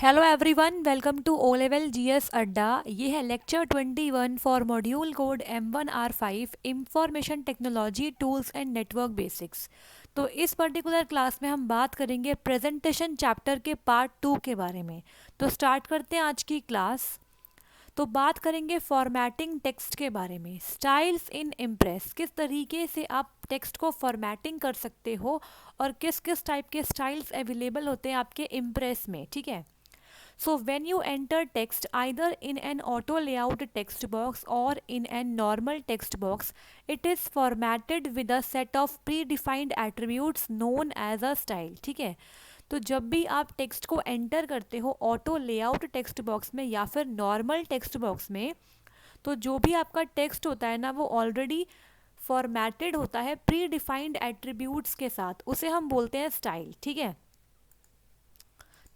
Hello everyone, welcome to O level GS Adda. ये है lecture 21 for module code M1R5 information technology tools and network basics. तो इस particular class में हम बात करेंगे प्रेजेंटेशन चैप्टर के पार्ट 2 के बारे में। तो स्टार्ट करते हैं आज की क्लास। तो बात करेंगे फॉर्मेटिंग टेक्स्ट के बारे में। स्टाइल्स इन इम्प्रेस, किस तरीके से आप टेक्स्ट को फॉर्मेटिंग कर सकते हो और किस किस टाइप के स्टाइल्स अवेलेबल होते हैं आपके इम्प्रेस में, ठीक है। So when you enter text either in an auto layout text box or in a normal text box, it is formatted with a set of predefined attributes known as a style। ठीक है, तो जब भी आप text को enter करते हो auto layout text box में या फिर नॉर्मल टेक्स्ट बॉक्स में, तो जो भी आपका टेक्स्ट होता है ना, वो ऑलरेडी फॉर्मेटेड होता है प्री डिफाइंड एट्रीब्यूट्स के साथ। उसे हम बोलते हैं स्टाइल, ठीक है।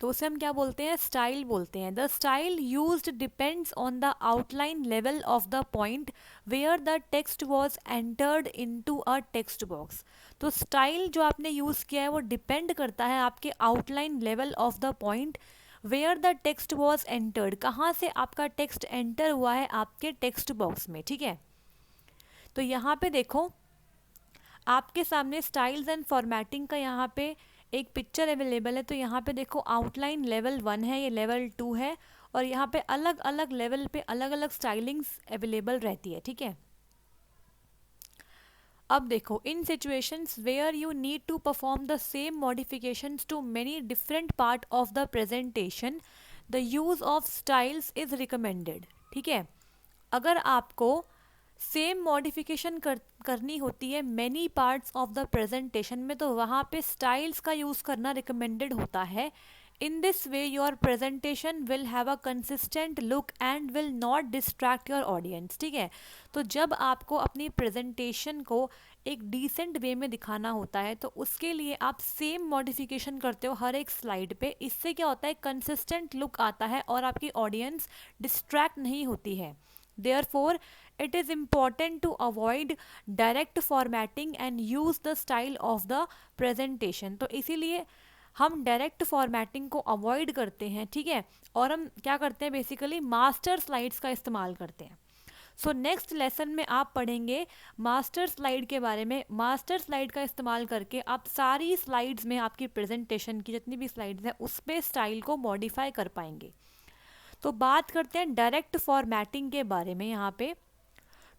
तो उसे हम क्या बोलते हैं? स्टाइल बोलते हैं। The style used depends on the outline level of the point where the text was entered into a text box. तो स्टाइल जो आपने यूज़ किया है वो डिपेंड करता है आपके outline level of the point where the text was entered, कहाँ से आपका टेक्स्ट एंटर हुआ है आपके टेक्स्ट बॉक्स में, ठीक है। तो यहाँ पे देखो, आपके सामने स्टाइल्स एंड फॉर्मेटिंग का यहाँ पे एक पिक्चर अवेलेबल है। तो यहाँ पे देखो, आउटलाइन लेवल 1 है, ये लेवल 2 है, और यहाँ पे अलग अलग लेवल पे अलग अलग स्टाइलिंग्स अवेलेबल रहती है, ठीक है। अब देखो, in situations where you need to perform the same modifications to many different part of the presentation, the use of styles is recommended, ठीक है। अगर आपको सेम मॉडिफिकेशन करनी होती है many parts of the presentation में, तो वहाँ पे स्टाइल्स का यूज़ करना रिकमेंडेड होता है। In this way your presentation will have a consistent look and will not distract your audience, ठीक है। तो जब आपको अपनी प्रेजेंटेशन को एक डिसेंट वे में दिखाना होता है, तो उसके लिए आप सेम मॉडिफिकेशन करते हो हर एक स्लाइड पे। इससे क्या होता है? कंसिस्टेंट लुक आता है और आपकी ऑडियंस डिस्ट्रैक्ट नहीं होती है। Therefore, it is important to avoid direct formatting and use the style of the presentation। तो इसीलिए हम डायरेक्ट फॉर्मेटिंग को अवॉइड करते हैं, ठीक है। और हम क्या करते हैं? बेसिकली मास्टर स्लाइड्स का इस्तेमाल करते हैं। सो नेक्स्ट लेसन में आप पढ़ेंगे मास्टर स्लाइड के बारे में। मास्टर स्लाइड का इस्तेमाल करके आप सारी स्लाइड्स में, आपकी प्रेजेंटेशन की जितनी भी स्लाइड्स हैं, उस पर स्टाइल को मॉडिफाई कर पाएंगे। तो बात करते हैं डायरेक्ट फॉर्मेटिंग के बारे में। यहाँ पे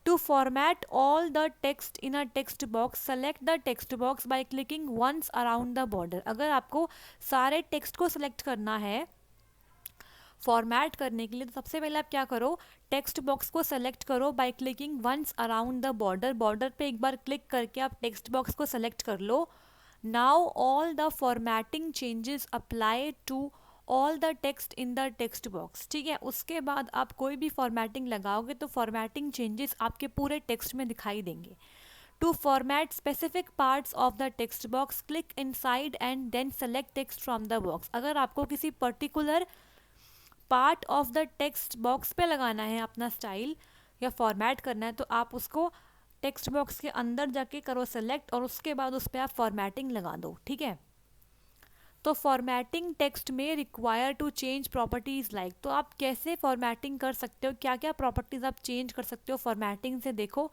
to format all the text in a text box, select the text box by clicking once around the border. अगर आपको सारे टेक्स्ट को सिलेक्ट करना है फॉर्मेट करने के लिए, तो सबसे पहले आप क्या करो? टेक्स्ट बॉक्स को सेलेक्ट करो by clicking once around the border. Border पे एक बार क्लिक करके आप टेक्स्ट बॉक्स को सेलेक्ट कर लो। Now all the formatting changes apply to all the text in the text box, ठीक है। उसके बाद आप कोई भी फॉर्मेटिंग लगाओगे तो फॉर्मेटिंग चेंजेस आपके पूरे टेक्स्ट में दिखाई देंगे। To format specific parts of the text box, click inside and then select text from the box. अगर आपको किसी particular part of the text box पे लगाना है अपना स्टाइल या फॉर्मेट करना है, तो आप उसको टेक्स्ट बॉक्स के अंदर जाके करो सेलेक्ट, और उसके बाद उस पर आप फॉर्मेटिंग लगा दो, ठीक है। तो फॉर्मेटिंग टेक्स्ट में require to change properties like, तो आप कैसे फॉर्मेटिंग कर सकते हो, क्या क्या प्रॉपर्टीज़ आप चेंज कर सकते हो फॉर्मेटिंग से? देखो,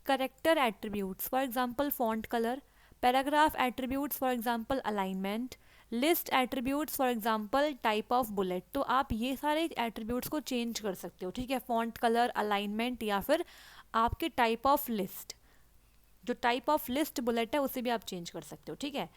character attributes for example font colour, paragraph attributes for example alignment, list attributes for example type of bullet. तो आप ये सारे एट्रीब्यूट्स को चेंज कर सकते हो, ठीक है। फॉन्ट कलर, अलाइनमेंट, या फिर आपके टाइप ऑफ लिस्ट, जो टाइप ऑफ लिस्ट बुलेट है उसे भी आप चेंज कर सकते हो, ठीक है।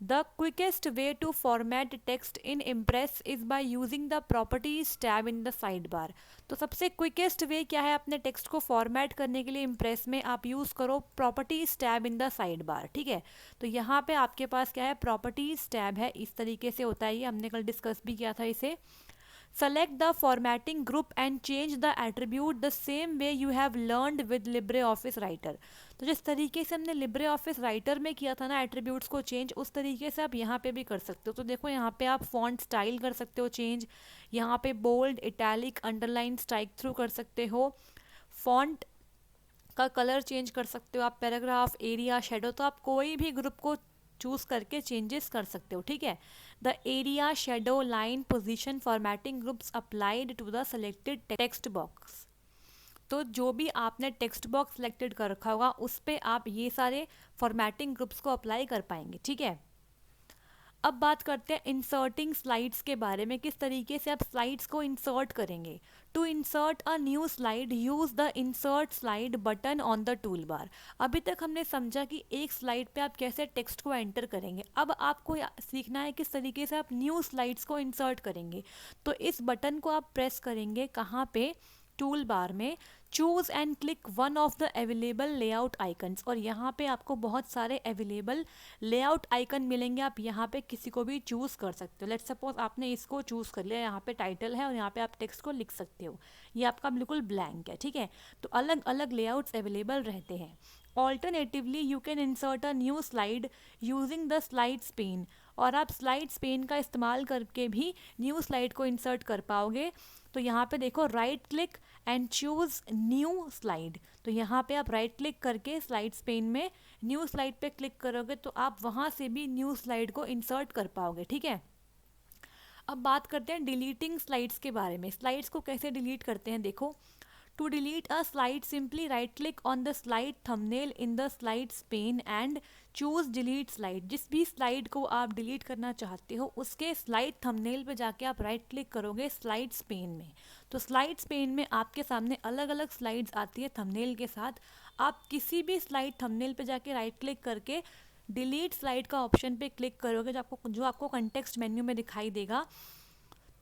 The quickest way to format text in Impress is by using the Properties tab in the sidebar। तो सबसे क्विकेस्ट वे क्या है अपने टेक्स्ट को फॉर्मेट करने के लिए इम्प्रेस में? आप यूज़ करो properties tab in the side bar, ठीक है। तो यहाँ पे आपके पास क्या है? प्रॉपर्टीज टैब है। इस तरीके से होता है ये, हमने कल डिस्कस भी किया था इसे। Select the formatting group and change the attribute the same way you have learned with LibreOffice Writer। तो जिस तरीके से हमने LibreOffice Writer में किया था ना एट्रीब्यूट्स को चेंज, उस तरीके से आप यहाँ पे भी कर सकते हो। तो देखो, यहाँ पे आप फॉन्ट स्टाइल कर सकते हो चेंज, यहाँ पे bold, italic, underline, strike through कर सकते हो, फॉन्ट का कलर चेंज कर सकते हो आप, पैराग्राफ, एरिया, शेडो। तो आप कोई भी ग्रुप को चूज़ करके चेंजेस कर सकते हो, ठीक है। The area, shadow, line, position formatting groups applied to the selected text box. तो जो भी आपने टेक्स्ट बॉक्स सेलेक्टेड कर रखा होगा उस पे आप ये सारे फॉर्मेटिंग ग्रुप्स को अप्लाई कर पाएंगे, ठीक है। अब बात करते हैं इंसर्टिंग स्लाइड्स के बारे में, किस तरीके से आप स्लाइड्स को इंसर्ट करेंगे। To insert a new slide use the insert slide button on the tool bar. अभी तक हमने समझा कि एक स्लाइड पे आप कैसे टेक्स्ट को एंटर करेंगे, अब आपको सीखना है किस तरीके से आप न्यू स्लाइड्स को इंसर्ट करेंगे। तो इस बटन को आप प्रेस करेंगे कहाँ पे, टूल बार में, choose and click one of the available layout icons, और यहाँ पे आपको बहुत सारे अवेलेबल लेआउट आइकन मिलेंगे, आप यहाँ पे किसी को भी चूज़ कर सकते हो। लेट्स सपोज आपने इसको चूज़ कर लिया, यहाँ पे टाइटल है और यहाँ पे आप टेक्स्ट को लिख सकते हो, ये आपका बिल्कुल ब्लैंक है, ठीक है। तो अलग अलग लेआउट्स अवेलेबल रहते हैं। Alternatively you can insert a new slide using the slides pane, और आप स्लाइड्स पेन का इस्तेमाल करके भी न्यू स्लाइड को इंसर्ट कर पाओगे। तो यहाँ पे देखो, right click and choose new slide, तो यहाँ पे आप राइट क्लिक करके स्लाइड्स पेन में न्यू स्लाइड पे क्लिक करोगे तो आप वहाँ से भी न्यू स्लाइड को इंसर्ट कर पाओगे, ठीक है। अब बात करते हैं डिलीटिंग स्लाइड्स के बारे में। स्लाइड्स को कैसे डिलीट करते हैं, देखो। To delete a slide simply right click on the slide thumbnail in the slides pane and choose delete slide. जिस भी स्लाइड को आप डिलीट करना चाहते हो उसके स्लाइड थंबनेल पे जाके आप राइट क्लिक करोगे स्लाइड्स पेन में। तो स्लाइड्स पेन में आपके सामने अलग अलग स्लाइड्स आती है थंबनेल के साथ। आप किसी भी स्लाइड थंबनेल पे जाके राइट क्लिक करके डिलीट स्लाइड का ऑप्शन पे क्लिक करोगे, जो आपको कंटेक्स्ट मेन्यू में दिखाई देगा,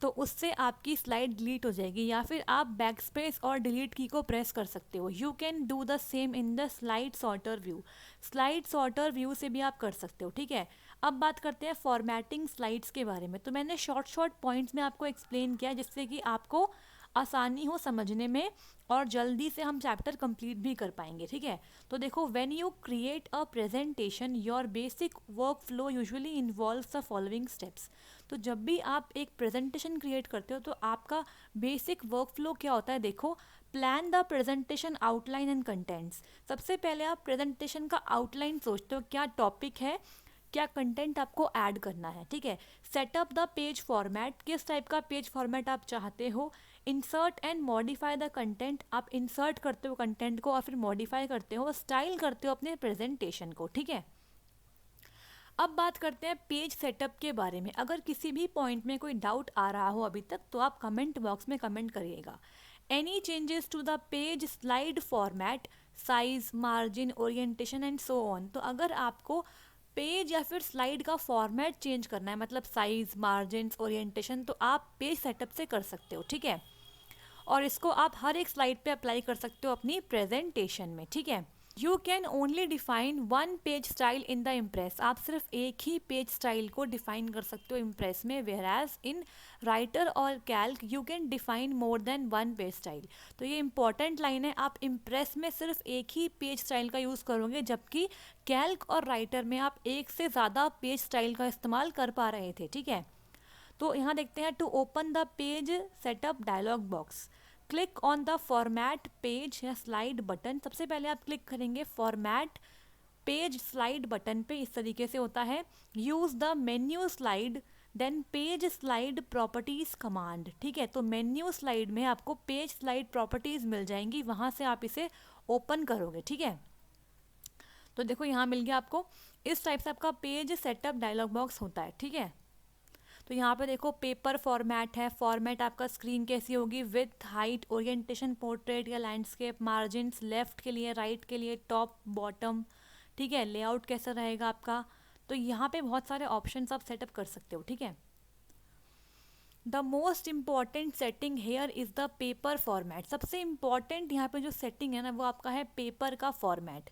तो उससे आपकी स्लाइड डिलीट हो जाएगी। या फिर आप बैक स्पेस और डिलीट की को प्रेस कर सकते हो। You can do the same in the slide sorter view. Slide sorter view से भी आप कर सकते हो, ठीक है। अब बात करते हैं फॉर्मेटिंग स्लाइड्स के बारे में। तो मैंने शॉर्ट पॉइंट्स में आपको एक्सप्लेन किया जिससे कि आपको आसानी हो समझने में और जल्दी से हम चैप्टर कंप्लीट भी कर पाएंगे, ठीक है। तो देखो, when you create a presentation your basic work flow usually involves the following steps. तो जब भी आप एक प्रेजेंटेशन क्रिएट करते हो तो आपका बेसिक वर्क फ्लो क्या होता है, देखो। Plan the presentation outline and contents. सबसे पहले आप प्रेजेंटेशन का आउटलाइन सोचते हो, क्या टॉपिक है, क्या कंटेंट आपको ऐड करना है, ठीक है। सेटअप द पेज फॉर्मेट, किस टाइप का पेज फॉर्मेट आप चाहते हो। Insert and modify the content, आप इंसर्ट करते हो कंटेंट को और फिर मॉडिफाई करते हो, स्टाइल करते हो अपने प्रेजेंटेशन को, ठीक है। अब बात करते हैं पेज सेटअप के बारे में। अगर किसी भी पॉइंट में कोई डाउट आ रहा हो अभी तक तो आप कमेंट बॉक्स में कमेंट करिएगा। Any changes to the page slide format, size, margin, orientation and so on. तो अगर आपको पेज या फिर स्लाइड का फॉर्मेट चेंज करना है, मतलब साइज, मार्जिन, ओरिएंटेशन, तो आप पेज सेटअप से कर सकते हो, ठीक है। और इसको आप हर एक स्लाइड पे अप्लाई कर सकते हो अपनी प्रेजेंटेशन में, ठीक है। You can only define one page style in the impress. आप सिर्फ एक ही पेज स्टाइल को डिफाइन कर सकते हो इम्प्रेस में, वेयर एज इन राइटर और Calc you can define more than one page style. तो ये इंपॉर्टेंट लाइन है, आप इम्प्रेस में सिर्फ एक ही पेज स्टाइल का यूज़ करोगे, जबकि कैल्क और राइटर में आप एक से ज़्यादा पेज स्टाइल का इस्तेमाल कर पा रहे थे, ठीक है। तो यहाँ देखते हैं, to open the page setup dialog box, click on the format page या स्लाइड बटन। सबसे पहले आप क्लिक करेंगे फॉर्मेट पेज स्लाइड बटन पे, इस तरीके से होता है। Use the menu slide then page slide properties command, ठीक है। तो मेन्यू स्लाइड में आपको पेज स्लाइड प्रॉपर्टीज़ मिल जाएंगी, वहाँ से आप इसे ओपन करोगे, ठीक है। तो देखो यहाँ मिल गया आपको, इस टाइप से आपका पेज सेटअप डायलॉग बॉक्स होता है, ठीक है। तो यहाँ पे देखो पेपर फॉर्मेट है, फॉर्मेट आपका स्क्रीन कैसी होगी, विथ, हाइट, ओरिएंटेशन, पोर्ट्रेट या लैंडस्केप, मार्जिन्स, लेफ्ट के लिए, राइट के लिए, टॉप, बॉटम, ठीक है। लेआउट कैसा रहेगा आपका, तो यहाँ पे बहुत सारे ऑप्शंस आप सेटअप कर सकते हो, ठीक है। The most important setting here is the paper format. सबसे इम्पॉर्टेंट यहाँ पे जो सेटिंग है ना वो आपका है पेपर का फॉर्मेट।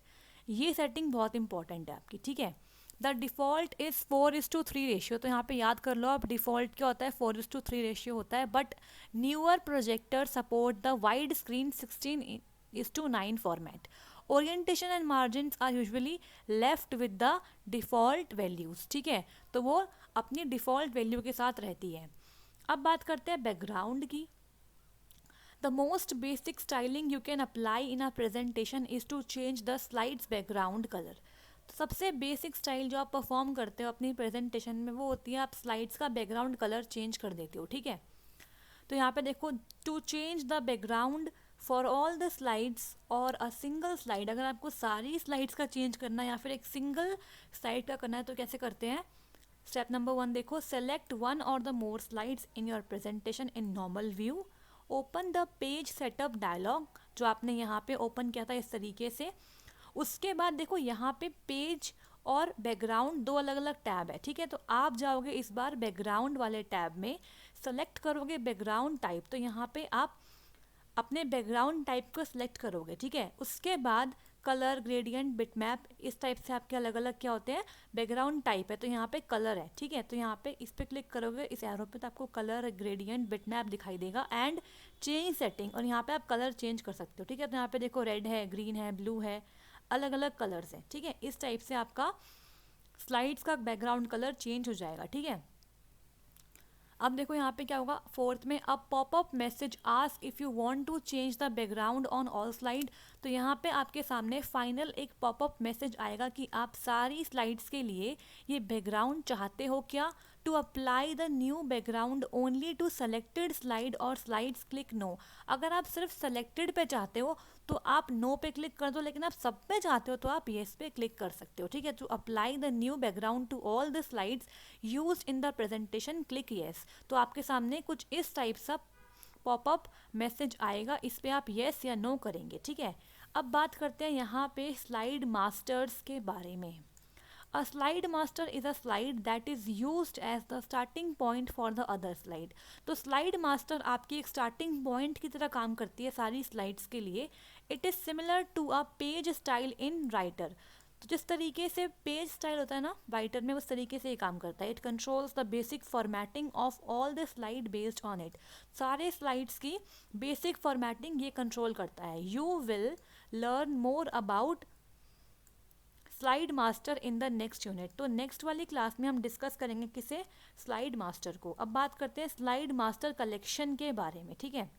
ये सेटिंग बहुत इंपॉर्टेंट है आपकी, ठीक है। The default is 4:3 ratio. तो यहाँ पे याद कर लो आप, डिफ़ॉल्ट क्या होता है, 4:3 रेशियो होता है। But newer projector support the wide screen 16:9 format. Orientation and margins are usually left with the default values, ठीक है। तो वो अपनी डिफ़ॉल्ट वैल्यू के साथ रहती है। अब बात करते हैं बैकग्राउंड की। The most basic styling you can apply in a presentation is to change the slide's background color. तो सबसे बेसिक स्टाइल जो आप परफॉर्म करते हो अपनी प्रेजेंटेशन में वो होती है आप स्लाइड्स का बैकग्राउंड कलर चेंज कर देते हो, ठीक है। तो यहाँ पे देखो, to change the background for all the slides और अ सिंगल स्लाइड, अगर आपको सारी स्लाइड्स का चेंज करना है या फिर एक सिंगल स्लाइड का करना है तो कैसे करते हैं। स्टेप नंबर 1 देखो, सेलेक्ट वन और the more slides in your presentation in normal view, open the page setup dialogue, जो आपने यहाँ पे ओपन किया था इस तरीके से। उसके बाद देखो यहाँ पे पेज और बैकग्राउंड दो अलग अलग टैब है, ठीक है। तो आप जाओगे इस बार बैकग्राउंड वाले टैब में, सेलेक्ट करोगे बैकग्राउंड टाइप, तो यहाँ पे आप अपने बैकग्राउंड टाइप को सिलेक्ट करोगे, ठीक है। उसके बाद कलर, ग्रेडियंट, बिटमैप, इस टाइप से आपके अलग अलग क्या होते हैं, बैकग्राउंड टाइप है। तो यहाँ पे कलर है, ठीक है। तो यहाँ पे इस पे क्लिक करोगे इस एरो पे तो आपको कलर, ग्रेडियंट, बिटमैप दिखाई देगा एंड चेंज सेटिंग, और यहाँ पे आप कलर चेंज कर सकते हो, ठीक है। तो यहाँ पे देखो रेड है, ग्रीन है, ब्लू है, अलग अलग कलर्स हैं, ठीक है। इस टाइप से आपका स्लाइड्स का बैकग्राउंड कलर चेंज हो जाएगा, ठीक है। अब देखो यहाँ पे क्या होगा, फोर्थ में अब popup message ask if you want to change the background on all slide. तो यहाँ पे आपके सामने फाइनल एक पॉपअप मैसेज आएगा कि आप सारी स्लाइड्स के लिए ये बैकग्राउंड चाहते हो क्या। To apply the new background only to selected slide और स्लाइड्स क्लिक नो। अगर आप सिर्फ सेलेक्टेड पे चाहते हो तो आप नो पे क्लिक कर दो, लेकिन आप सब पे चाहते हो तो आप येस पे क्लिक कर सकते हो, ठीक है। To apply the new background to all the slides used in the presentation click yes. तो आपके सामने कुछ इस टाइप सा पॉपअप मैसेज आएगा, इस पे आप येस या नो करेंगे, ठीक है। अब बात करते हैं यहाँ पे स्लाइड मास्टर्स के बारे में। A slide master is a slide that is used as the starting point for the other slide. तो slide master आपकी एक starting point की तरह काम करती है सारी slides के लिए. It is similar to a page style in writer. तो जिस तरीके से पेज स्टाइल होता है ना राइटर में, उस तरीके से ये काम करता है. It controls the basic formatting of all the slide based on it. सारे स्लाइड्स की बेसिक फॉर्मेटिंग ये कंट्रोल करता है. You will learn more about slide master in the next unit. तो नेक्स्ट वाली क्लास में हम डिस्कस करेंगे किसे, स्लाइड मास्टर को. अब बात करते हैं स्लाइड मास्टर कलेक्शन के बारे में, ठीक है.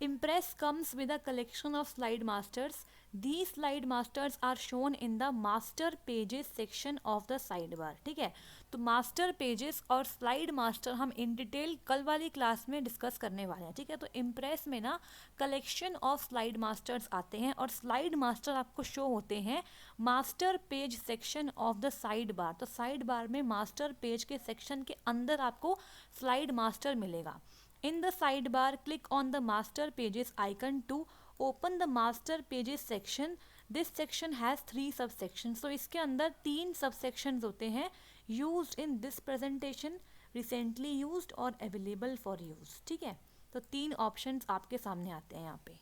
Impress comes with a collection of slide masters. These slide masters are shown in the master pages section of the sidebar. ठीक है, तो मास्टर पेजेस और स्लाइड मास्टर हम इन डिटेल कल वाली क्लास में डिस्कस करने वाले हैं, ठीक है. तो इम्प्रेस में ना कलेक्शन ऑफ स्लाइड मास्टर्स आते हैं और स्लाइड मास्टर आपको शो होते हैं master page section of the side बार. तो साइड बार में मास्टर पेज के सेक्शन के अंदर आपको स्लाइड मास्टर मिलेगा. In the sidebar, click on the master pages icon to open the master pages section. This section has 3 subsections. So इसके अंदर 3 subsections होते हैं. Used in this presentation, recently used और available for use. ठीक है, तो 3 options आपके सामने आते हैं यहाँ पे.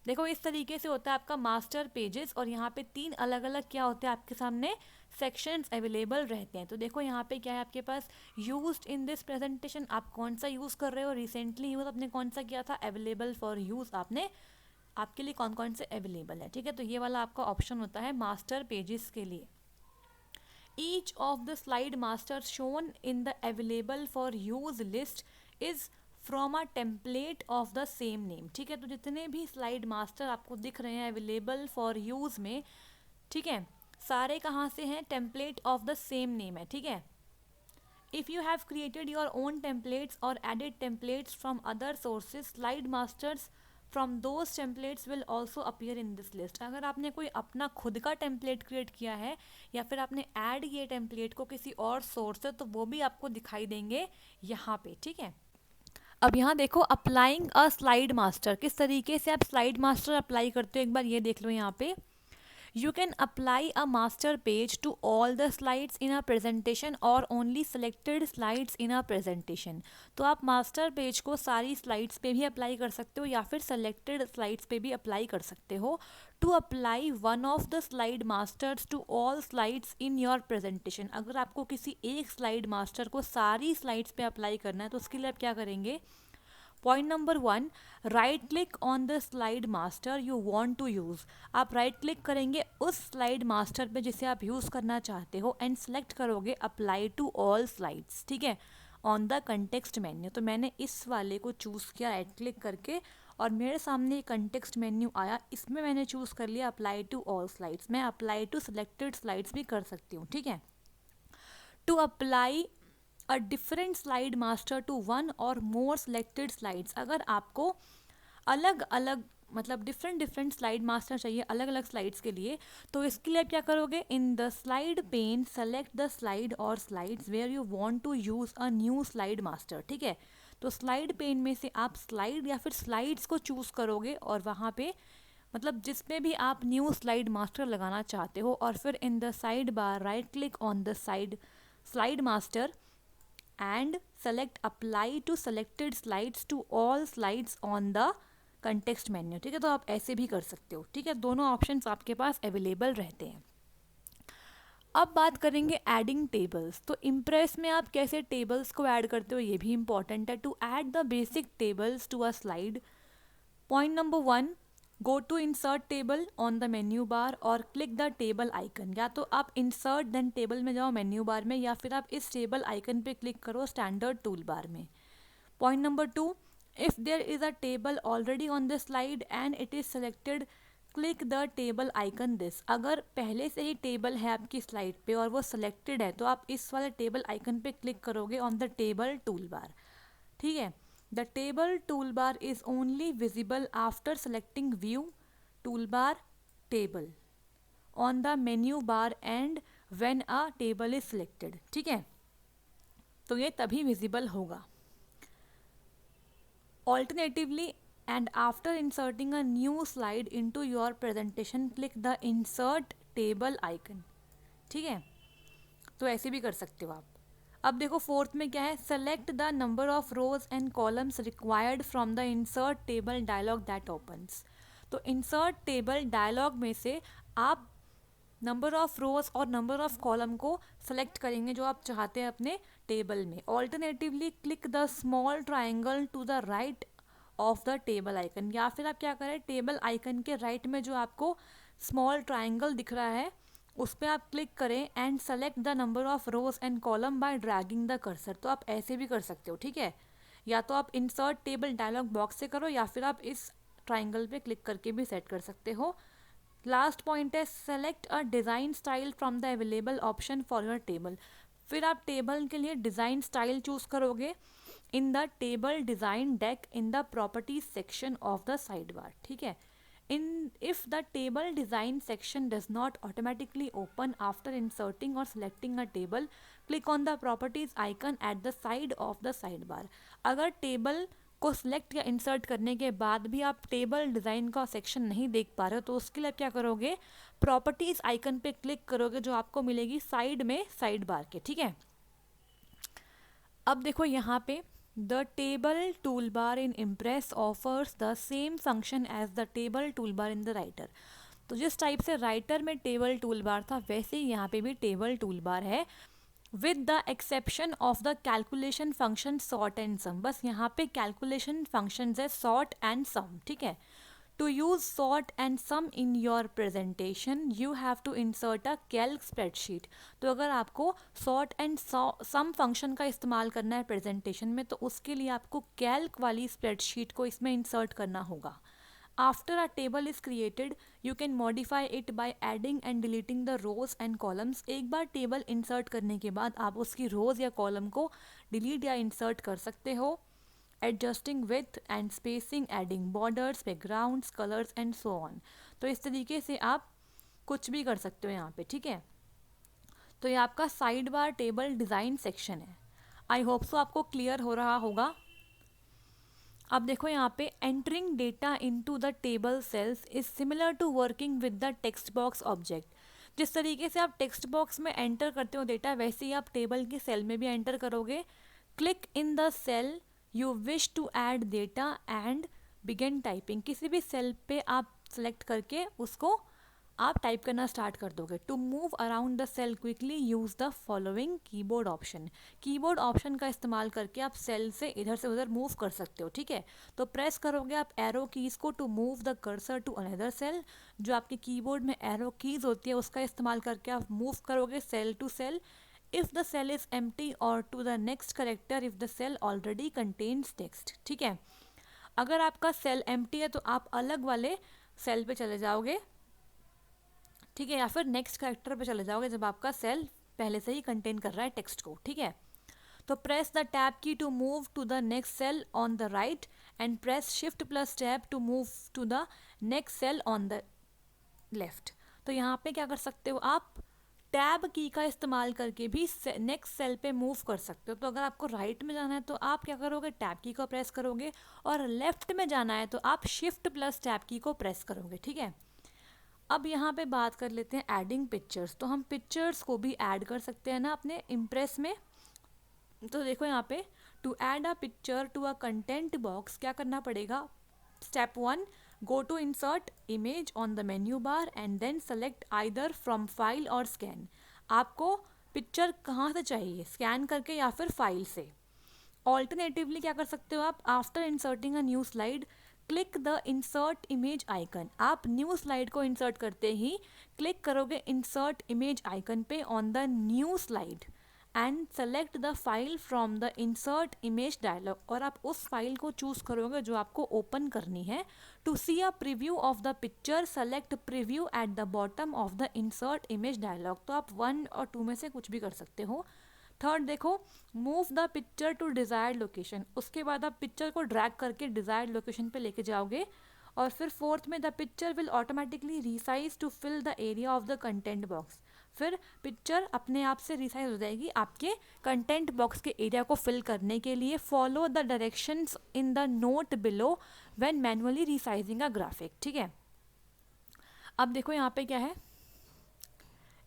देखो इस तरीके से होता है आपका मास्टर पेजेस और यहाँ पे 3 अलग अलग क्या होते हैं आपके सामने सेक्शंस अवेलेबल रहते हैं. तो देखो यहाँ पे क्या है आपके पास, यूज्ड इन दिस प्रेजेंटेशन आप कौन सा यूज़ कर रहे हो, रिसेंटली यूज़ आपने कौन सा किया था, अवेलेबल फॉर यूज़ आपने आपके लिए कौन कौन से अवेलेबल है, ठीक है. तो ये वाला आपका ऑप्शन होता है मास्टर पेजेस के लिए. Each of the slide masters shown in the available for use list is from a template of the same name. ठीक है, तो जितने भी स्लाइड मास्टर आपको दिख रहे हैं अवेलेबल फॉर यूज़ में, ठीक है, सारे कहाँ से हैं, template of the same name है, ठीक है. If you have created your own templates और added templates from other sources, slide masters from those templates will also appear in this list. अगर आपने कोई अपना खुद का टेम्पलेट क्रिएट किया है या फिर आपने ऐड किए टेम्पलेट को किसी और सोर्स से, तो वो भी आपको दिखाई देंगे यहाँ पे, ठीक है. अब यहाँ देखो अप्लाइंग अ स्लाइड मास्टर, किस तरीके से आप स्लाइड मास्टर अप्लाई करते हो एक बार ये देख लो. यहाँ पे you can apply a master page to all the slides in a presentation or only selected slides in a presentation. तो आप मास्टर पेज को सारी स्लाइड्स पे भी अप्लाई कर सकते हो या फिर सेलेक्टेड स्लाइड्स पे भी अप्लाई कर सकते हो. To apply one of the slide masters to all slides in your presentation, अगर आपको किसी एक स्लाइड मास्टर को सारी स्लाइड्स पे अप्लाई करना है तो उसके लिए आप क्या करेंगे. Point number 1, right click on the slide master you want to use. आप राइट क्लिक करेंगे उस स्लाइड मास्टर पे जिसे आप यूज़ करना चाहते हो एंड सेलेक्ट करोगे अप्लाई टू ऑल स्लाइड्स, ठीक है, ऑन द कंटेक्स्ट मेन्यू. तो मैंने इस वाले को चूज़ किया राइट क्लिक करके और मेरे सामने कंटेक्स्ट मेन्यू आया, इसमें मैंने चूज़ कर लिया अप्लाई टू ऑल स्लाइड्स। मैं अप्लाई टू सिलेक्टेड स्लाइड्स भी कर सकती हूँ, ठीक है। To apply a different slide master to one और मोर सिलेक्टेड स्लाइड्स, अगर आपको अलग अलग मतलब डिफरेंट स्लाइड मास्टर चाहिए अलग अलग स्लाइड्स के लिए, तो इसके लिए आप क्या करोगे, in the slide pane select the slide और slides where you want to use a new slide master, ठीक है। तो स्लाइड पेन में से आप स्लाइड या फिर स्लाइड्स को चूज़ करोगे और वहाँ पे मतलब जिसमें भी आप न्यू स्लाइड मास्टर लगाना चाहते हो, और फिर in the side bar right click on the side slide master and select apply to selected slides to all slides on the context menu, ठीक है। तो आप ऐसे भी कर सकते हो, ठीक है। दोनों ऑप्शंस आपके पास अवेलेबल रहते हैं। अब बात करेंगे एडिंग टेबल्स। तो इम्प्रेस में आप कैसे टेबल्स को ऐड करते हो ये भी इंपॉर्टेंट है। To add the basic tables to a slide, point number 1, go to insert table on the menu bar और क्लिक द टेबल आइकन। या तो आप इंसर्ट देन टेबल में जाओ मेन्यू बार में, या फिर आप इस टेबल आइकन पे क्लिक करो स्टैंडर्ड टूल बार में। Point number 2, if there is a table already on the slide and it is selected, click the table icon this। अगर पहले से ही टेबल है आपकी स्लाइड पे और वो सिलेक्टेड है तो आप इस वाले टेबल आइकन पे क्लिक करोगे ऑन द टेबल टूल बार, ठीक है। The table tool bar is only visible after selecting view tool bar table on the menu bar and when a table is selected, ठीक है। तो ये तभी विजिबल होगा। Alternatively, and after inserting a new slide into your presentation, click the insert table icon, ठीक है। तो ऐसे भी कर सकते हो आप। अब देखो फोर्थ में क्या है, select the number of rows and columns required from the insert table dialog that opens. तो इंसर्ट टेबल डायलॉग में से आप नंबर ऑफ रोज और नंबर ऑफ कॉलम को सेलेक्ट करेंगे जो आप चाहते हैं अपने टेबल में। Alternatively click the small triangle to the right of the table icon, या फिर आप क्या करें, टेबल आइकन के राइट में जो आपको स्मॉल ट्राइंगल दिख रहा है उस पर आप क्लिक करें and select the number of rows and column by dragging the cursor. तो आप ऐसे भी कर सकते हो, ठीक है। या तो आप इंसर्ट टेबल डायलॉग बॉक्स से करो या फिर आप इस ट्राइंगल पे क्लिक करके भी सेट कर सकते हो। लास्ट पॉइंट है, select a design style from the available option for your table. फिर आप टेबल के लिए डिज़ाइन स्टाइल चूज़ करोगे in the table design deck in the properties section of the side bar, ठीक है। In if the table design section does not automatically open after inserting और selecting a table, click on the properties icon at the side of the side बार। अगर table को select या insert करने के बाद भी आप टेबल डिज़ाइन का सेक्शन नहीं देख पा रहे हो तो उसके लिए क्या करोगे, प्रॉपर्टीज आइकन पे क्लिक करोगे जो आपको मिलेगी साइड में साइड बार के, ठीक है। अब देखो यहाँ पे the table tool bar in Impress offers the same function as the table tool bar in the Writer. तो जिस टाइप से राइटर में टेबल टूल बार था वैसे ही यहाँ पे भी टेबल टूल बार है, with the exception of the calculation function sort and sum. बस यहाँ पे कैलकुलेशन फंक्शन है सॉर्ट एंड सम, ठीक है। To use sort and sum in your presentation you have to insert a Calc spreadsheet. तो अगर आपको सॉर्ट एंड सम फंक्शन का इस्तेमाल करना है प्रेजेंटेशन में तो उसके लिए आपको कैल्क वाली स्प्रेडशीट को इसमें इंसर्ट करना होगा। After a table is created, you can modify it by adding and deleting the rows and columns। एक बार टेबल इंसर्ट करने के बाद आप उसकी रोज या कॉलम को डिलीट या इंसर्ट कर सकते हो। Adjusting with and spacing, adding borders, backgrounds, colours and so on. तो इस तरीके से आप कुछ भी कर सकते हो यहाँ पे, ठीक है। तो ये आपका side bar table design section है। आई होप सो आपको क्लियर हो रहा होगा। अब देखो यहाँ पे entering data into the table cells is similar to working with the text box object. जिस तरीके से आप टेक्स्ट बॉक्स में एंटर करते हो डेटा वैसे ही आप टेबल की सेल में भी एंटर करोगे। Click in the cell you wish to add data and begin typing. किसी भी सेल पे आप सेलेक्ट करके उसको आप टाइप करना स्टार्ट कर दोगे। To move around the cell quickly use the following keyboard option. Keyboard option का इस्तेमाल करके आप सेल से इधर से उधर मूव कर सकते हो, ठीक है। तो प्रेस करोगे आप एरो कीज़ को to move the cursor to another cell. जो आपके कीबोर्ड में एरो कीज़ होती है उसका इस्तेमाल करके आप मूव करोगे cell to cell. If the cell is empty और to the next character if the cell already contains text, ठीक है। अगर आपका सेल एम्प्टी है तो आप अलग वाले सेल पे चले जाओगे, ठीक है, या फिर नेक्स्ट कैरेक्टर पे चले जाओगे जब आपका सेल पहले से ही कंटेन कर रहा है टेक्स्ट को, ठीक है। तो press the tab key to move to the next cell on the right and press shift plus tab to move to the next cell on the left. तो यहाँ पे क्या कर सकते हो आप, टैब की का इस्तेमाल करके भी नेक्स्ट सेल पे मूव कर सकते हो। तो अगर आपको राइट में जाना है तो आप क्या करोगे, टैब की को प्रेस करोगे, और लेफ्ट में जाना है तो आप शिफ्ट प्लस टैब की को प्रेस करोगे, ठीक है। अब यहाँ पे बात कर लेते हैं एडिंग पिक्चर्स। तो हम पिक्चर्स को भी ऐड कर सकते हैं ना अपने इम्प्रेस में। तो देखो यहाँ पे, to add a picture to a content box क्या करना पड़ेगा, step 1, go to insert image on the menu bar and then select either from file और स्कैन। आपको पिक्चर कहाँ से चाहिए, स्कैन करके या फिर फाइल से। ऑल्टरनेटिवली क्या कर सकते हो आप, after inserting a new slide click the insert image icon. आप न्यू स्लाइड को इंसर्ट करते ही क्लिक करोगे इंसर्ट इमेज आइकन पे on the new slide and select the file from the insert image dialogue, और आप उस फाइल को choose करोगे जो आपको ओपन करनी है। To see a preview of the picture select preview at the bottom of the insert image dialog. तो आप 1 और 2 में से कुछ भी कर सकते हो। थर्ड देखो, move the picture to desired location. उसके बाद आप पिक्चर को ड्रैग करके डिजायर्ड लोकेशन पे लेके जाओगे। और फिर फोर्थ में, the picture will automatically resize to fill the area of the content box. फिर पिक्चर अपने आप से रिसाइज हो जाएगी आपके कंटेंट बॉक्स के एरिया को फिल करने के लिए। Follow the directions in the note below when manually resizing a graphic, ठीक है। अब देखो यहाँ पे क्या है,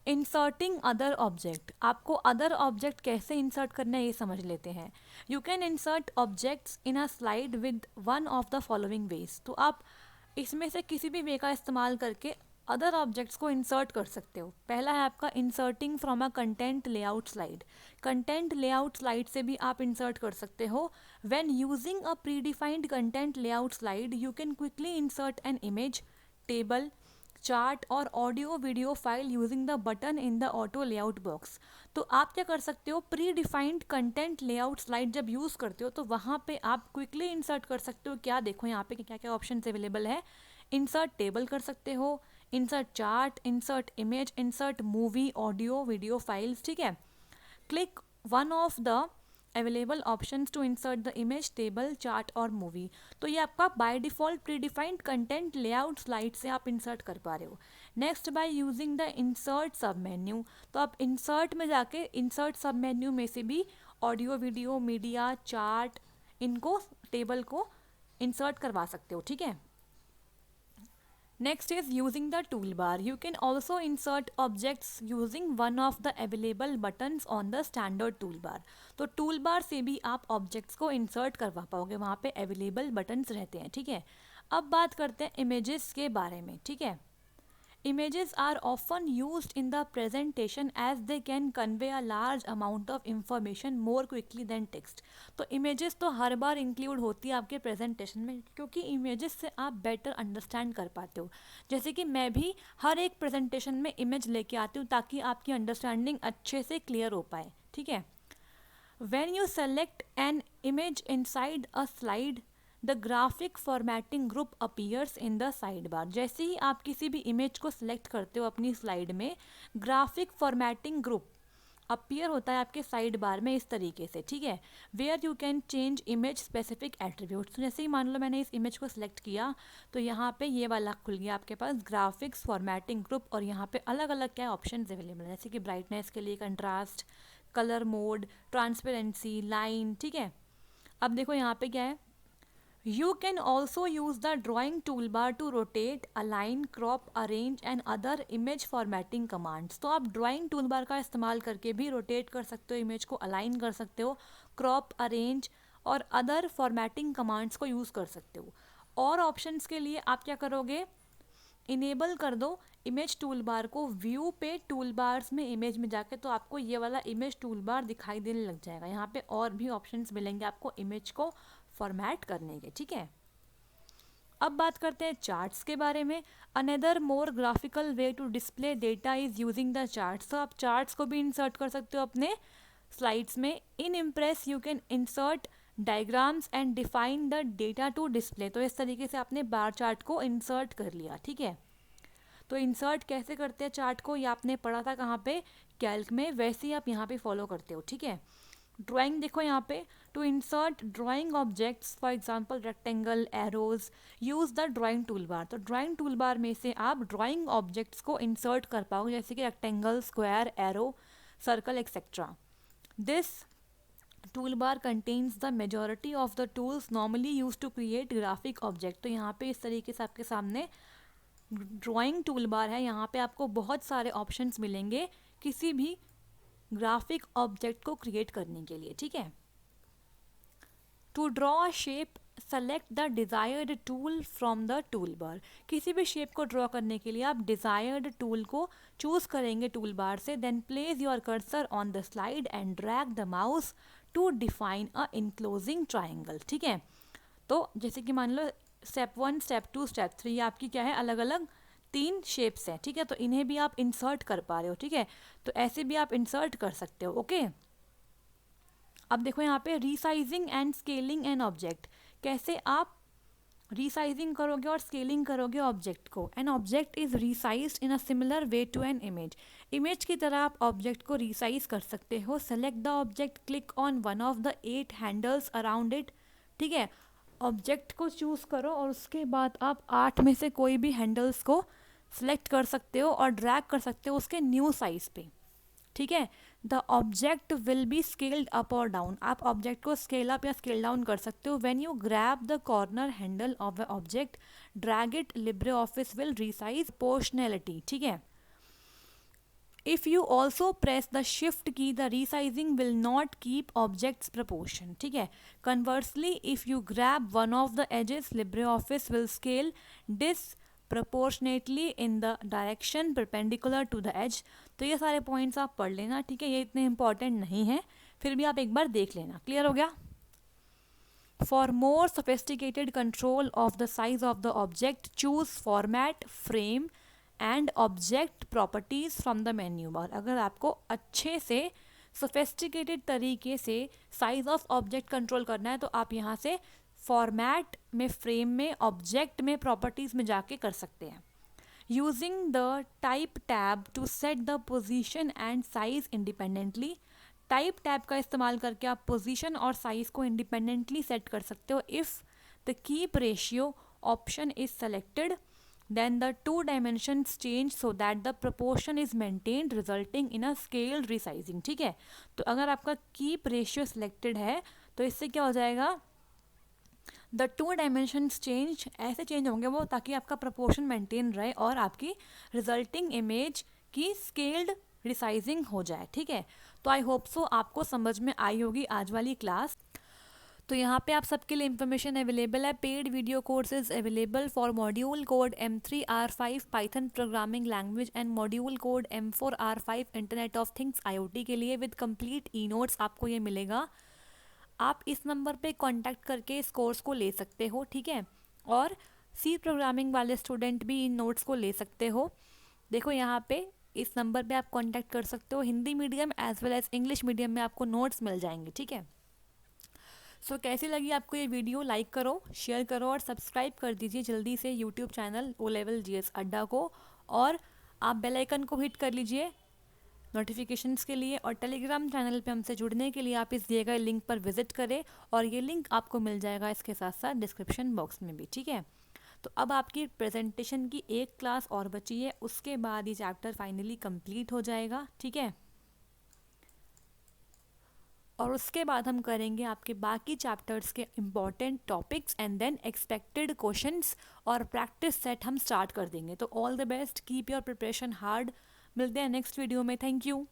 इंसर्टिंग अदर ऑब्जेक्ट। आपको अदर ऑब्जेक्ट कैसे इंसर्ट करना है ये समझ लेते हैं। You can insert objects in a slide with one of the following veg. तो आप इसमें से किसी भी वे का इस्तेमाल करके अदर ऑब्जेक्ट्स को इंसर्ट कर सकते हो। पहला है आपका inserting from a content layout slide. Content layout slide से भी आप इंसर्ट कर सकते हो। When using a predefined content layout slide you can quickly insert an image, table, chart और audio video file using the button in the auto layout box. तो आप क्या कर सकते हो, predefined content layout slide जब use करते हो तो वहाँ पे आप क्विकली इंसर्ट कर सकते हो। क्या देखो यहाँ पे क्या क्या ऑप्शन अवेलेबल है। इंसर्ट टेबल कर सकते हो, insert chart, insert image, insert movie, audio video files, ठीक है। Click one of the available options to insert the image, table, chart और मूवी। तो ये आपका by default predefined content layout slide से आप इंसर्ट कर पा रहे हो। Next, by using the insert sub menu. तो आप इंसर्ट में जाके इंसर्ट सब मेन्यू में से भी ऑडियो वीडियो मीडिया चार्ट इनको, टेबल को इंसर्ट करवा सकते हो, ठीक है। Next is using the toolbar. You can also insert objects using one of the available buttons on the standard toolbar. तो toolbar से भी आप objects को insert करवा पाओगे, वहाँ पे available buttons रहते हैं, ठीक है। अब बात करते हैं images के बारे में, ठीक है। Images are often used in the presentation as they can convey a large amount of information more quickly than text. तो images तो हर बार include होती है आपके presentation में, क्योंकि images से आप better understand कर पाते हो। जैसे कि मैं भी हर एक presentation में image लेके आती हूँ ताकि आपकी understanding अच्छे से clear हो पाए, ठीक है। When you select an image inside a slide, the graphic formatting group appears in the side बार। जैसे ही आप किसी भी इमेज को सिलेक्ट करते हो अपनी स्लाइड में, ग्राफिक फॉर्मेटिंग ग्रुप अपीयर होता है आपके साइड बार में इस तरीके से, ठीक है। Where you can change image specific attributes. जैसे ही मान लो मैंने इस इमेज को सिलेक्ट किया तो यहाँ पे ये वाला खुल गया आपके पास ग्राफिक्स फॉर्मेटिंग ग्रुप, और यहाँ पे अलग अलग क्या ऑप्शन अवेलेबल है, जैसे कि ब्राइटनेस के लिए contrast, colour mode, transparency, line, ठीक है। अब देखो यहाँ पे क्या है, You can also use the drawing toolbar to rotate, align, crop, arrange and other image formatting commands. तो आप drawing toolbar का इस्तेमाल करके भी rotate कर सकते हो, इमेज को align कर सकते हो, crop, arrange और other formatting commands को यूज़ कर सकते हो। और ऑप्शंस के लिए आप क्या करोगे, इनेबल कर दो इमेज टूल बार को, व्यू पे टूल बार्स में इमेज में जाके तो आपको ये वाला इमेज टूल बार दिखाई देने लग जाएगा। यहाँ पे और भी ऑप्शंस मिलेंगे आपको इमेज को फॉर्मेट करने के, ठीक है। अब बात करते हैं चार्ट्स के बारे में। Another more graphical way to display data is using the charts. तो आप चार्ट्स को भी इंसर्ट कर सकते हो अपने स्लाइड्स में। In Impress you can insert diagrams and define the data to display. तो इस तरीके से आपने बार चार्ट को इंसर्ट कर लिया, ठीक है। तो इंसर्ट कैसे करते हैं चार्ट को, ये आपने पढ़ा था कहाँ पे, कैल्क में, वैसे ही आप यहाँ पे फॉलो करते हो, ठीक है। ड्राइंग देखो यहाँ पे, to insert drawing objects for example rectangle, arrows, use the drawing tool bar. तो ड्राइंग टूल बार में से आप ड्राइंग ऑब्जेक्ट्स को इंसर्ट कर पाओगे, जैसे कि rectangle, square, arrow, circle etcetera. This toolbar contains the majority of the tools normally use to create graphic object. तो यहाँ पे इस तरीके से आपके सामने ड्राइंग टूलबार है, यहाँ पे आपको बहुत सारे ऑप्शंस मिलेंगे किसी भी ग्राफिक ऑब्जेक्ट को क्रिएट करने के लिए, ठीक है। To draw a shape select the desired tool from the tool bar. किसी भी शेप को ड्रॉ करने के लिए आप डिज़ायर्ड टूल को चूज़ करेंगे टूल बार से। Then place your cursor on the slide and drag the mouse to define a enclosing triangle, ठीक है। तो जैसे कि मान लो स्टेप 1, स्टेप 2, स्टेप 3, ये आपकी क्या है, अलग अलग 3 शेप्स हैं, ठीक है। तो इन्हें भी आप इंसर्ट कर पा रहे हो, ठीक है। तो ऐसे भी आप इंसर्ट कर सकते हो, ओके। अब देखो यहाँ पे resizing and scaling an object, कैसे आप रीसाइजिंग करोगे और स्केलिंग करोगे ऑब्जेक्ट को। An object is resized in a similar way to an image. Image की तरह आप ऑब्जेक्ट को रीसाइज कर सकते हो। Select the object, click on one of the 8 handles around it, ठीक है। ऑब्जेक्ट को चूज़ करो और उसके बाद आप 8 में से कोई भी हैंडल्स को सिलेक्ट कर सकते हो और ड्रैग कर सकते हो उसके न्यू साइज पे, ठीक है। The object will be scaled up और डाउन। आप ऑब्जेक्ट को स्केल अप या स्केल डाउन कर सकते हो। When you grab the corner handle of the object, drag it, Libre office will resize proportionality, ठीक है। If you also press the shift key, the resizing will not keep objects proportion, ठीक है। Conversely, if you grab one of the edges, LibreOffice will scale disproportionately in the direction perpendicular to the edge। तो ये सारे points आप पढ़ लेना, ठीक है। ये इतने इंपॉर्टेंट नहीं है, फिर भी आप एक बार देख लेना। क्लियर हो गया? For more sophisticated control of the size of the object, choose Format, Frame and object properties from the menu बार। अगर आपको अच्छे से सोफेस्टिकेटेड तरीके से साइज ऑफ ऑब्जेक्ट कंट्रोल करना है तो आप यहाँ से फॉर्मेट में, फ्रेम में, ऑब्जेक्ट में, प्रॉपर्टीज़ में जाके कर सकते हैं। Using the type tab to set the position and size independently. Type tab का इस्तेमाल करके आप पोजीशन और साइज को इंडिपेंडेंटली सेट कर सकते हो। If the keep ratio option is selected, then the 2 dimensions change so that the proportion is maintained resulting in a scaled resizing, ठीक है। तो अगर आपका कीप रेशियो सिलेक्टेड है तो इससे क्या हो जाएगा, द 2 dimensions चेंज, ऐसे चेंज होंगे वो ताकि आपका प्रपोर्शन मेंटेन रहे और आपकी रिजल्टिंग इमेज की स्केल्ड रिसाइजिंग हो जाए, ठीक है। तो आई होप सो आपको समझ में आई होगी आज वाली क्लास। तो यहाँ पे आप सबके लिए इन्फॉर्मेशन अवेलेबल है। Paid video courses available for module code M3R5 Python programming language and module code M4R5 internet of things IoT के लिए विद कंप्लीट ई नोट्स आपको ये मिलेगा। आप इस नंबर पे कांटेक्ट करके इस कोर्स को ले सकते हो, ठीक है। और सी प्रोग्रामिंग वाले स्टूडेंट भी इन नोट्स को ले सकते हो। देखो यहाँ पे इस नंबर पे आप कांटेक्ट कर सकते हो। Hindi medium as well as English medium में आपको नोट्स मिल जाएंगे, ठीक है। सो कैसी लगी आपको ये वीडियो? लाइक करो, शेयर करो और सब्सक्राइब कर दीजिए जल्दी से YouTube channel O level GS Adda को। और आप बेल आइकन को हिट कर लीजिए नोटिफिकेशंस के लिए। और टेलीग्राम चैनल पे हमसे जुड़ने के लिए आप इस दिए गए लिंक पर विजिट करें और ये लिंक आपको मिल जाएगा इसके साथ साथ डिस्क्रिप्शन बॉक्स में भी, ठीक है। तो अब आपकी प्रेजेंटेशन की एक क्लास और बची है, उसके बाद ये चैप्टर फाइनली कंप्लीट हो जाएगा, ठीक है। और उसके बाद हम करेंगे आपके बाकी चैप्टर्स के important topics and then expected questions और प्रैक्टिस सेट हम स्टार्ट कर देंगे। तो all the best, keep your preparation hard. मिलते हैं नेक्स्ट वीडियो में। Thank you.